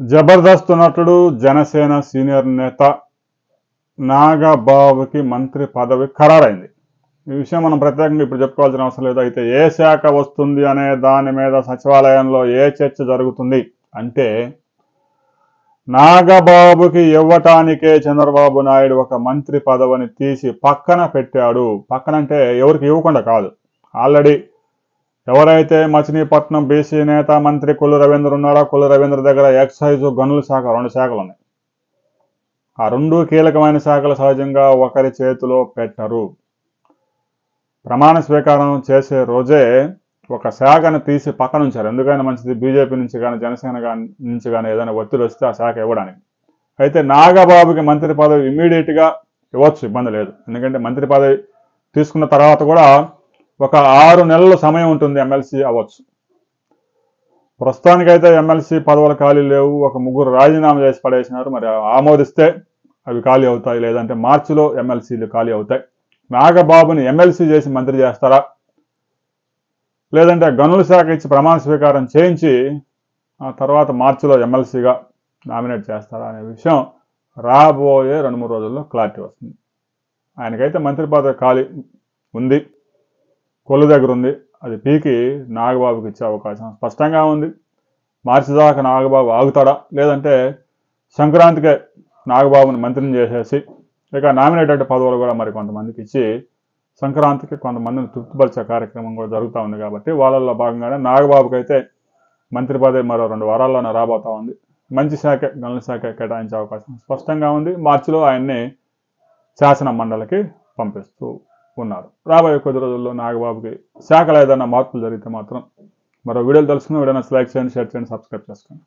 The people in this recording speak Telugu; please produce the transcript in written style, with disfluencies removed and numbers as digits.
జబర్దస్త్ నటుడు జనసేన సీనియర్ నేత నాగబాబుకి మంత్రి పదవి ఖరారైంది. ఈ విషయం మనం ప్రత్యేకంగా ఇప్పుడు చెప్పుకోవాల్సిన అవసరం లేదు. అయితే ఏ శాఖ వస్తుంది అనే దాని మీద సచివాలయంలో ఏ చర్చ జరుగుతుంది అంటే, నాగబాబుకి ఇవ్వటానికే చంద్రబాబు నాయుడు ఒక మంత్రి పదవిని తీసి పక్కన పెట్టాడు. పక్కనంటే ఎవరికి ఇవ్వకుండా కాదు. ఆల్రెడీ ఎవరైతే మచిలీపట్నం బీసీ నేత మంత్రి కొల్లు రవీంద్ర ఉన్నారో, కొల్లు రవీంద్ర దగ్గర ఎక్సైజ్ గనుల శాఖ 2 శాఖలు ఉన్నాయి. ఆ 2 కీలకమైన శాఖలు సహజంగా ఒకరి చేతిలో పెట్టరు. ప్రమాణ స్వీకారం చేసే రోజే ఒక శాఖను తీసి పక్కన ఉంచారు. ఎందుకైనా మంచిది, బీజేపీ నుంచి కానీ జనసేన నుంచి కానీ ఏదైనా ఒత్తిడి వస్తే ఆ శాఖ ఇవ్వడానికి. అయితే నాగబాబుకి మంత్రి పదవి ఇమ్మీడియట్గా ఇవ్వచ్చు, ఇబ్బంది లేదు. ఎందుకంటే మంత్రి పదవి తీసుకున్న తర్వాత కూడా ఒక 6 నెలల సమయం ఉంటుంది ఎమ్మెల్సీ అవ్వచ్చు. ప్రస్తుతానికైతే ఎమ్మెల్సీ పదవులు ఖాళీ లేవు. ఒక 3 రాజీనామా చేసి పడేసినారు. మరి ఆమోదిస్తే అవి ఖాళీ అవుతాయి, లేదంటే మార్చిలో ఎమ్మెల్సీలు ఖాళీ అవుతాయి. నాగబాబుని ఎమ్మెల్సీ చేసి మంత్రి చేస్తారా, లేదంటే గనుల శాఖ ఇచ్చి ప్రమాణ స్వీకారం చేయించి ఆ తర్వాత మార్చిలో ఎమ్మెల్సీగా నామినేట్ చేస్తారా అనే విషయం రాబోయే 2-3 రోజుల్లో క్లారిటీ వస్తుంది. ఆయనకైతే మంత్రి పదవి ఖాళీ ఉంది, కొల్లు దగ్గర ఉంది. అది పీకి నాగబాబుకి ఇచ్చే అవకాశం స్పష్టంగా ఉంది. మార్చి దాకా నాగబాబు ఆగుతాడా, లేదంటే సంక్రాంతికే నాగబాబుని మంత్రిని చేసేసి ఇక నామినేటెడ్ పదవులు కూడా మరి కొంతమందికి ఇచ్చి సంక్రాంతికి కొంతమందిని తృప్తిపరిచే కార్యక్రమం కూడా జరుగుతూ ఉంది. కాబట్టి వాళ్ళల్లో భాగంగానే నాగబాబుకి అయితే మంత్రి పదవి మరో 2 వారాల్లోనే రాబోతా ఉంది. మంచి శాఖ, గనుల శాఖ కేటాయించే అవకాశం స్పష్టంగా ఉంది. మార్చిలో ఆయన్ని శాసన మండలికి పంపిస్తూ ఉన్నారు. రాబోయే కొద్ది రోజుల్లో నాగబాబుకి శాఖలో ఏదైనా మార్పులు జరిగితే మాత్రం మరో వీడియోలు తెలుసుకుని వీడియోని లైక్ చేయండి, షేర్ చేయండి, సబ్స్క్రైబ్ చేసుకోండి.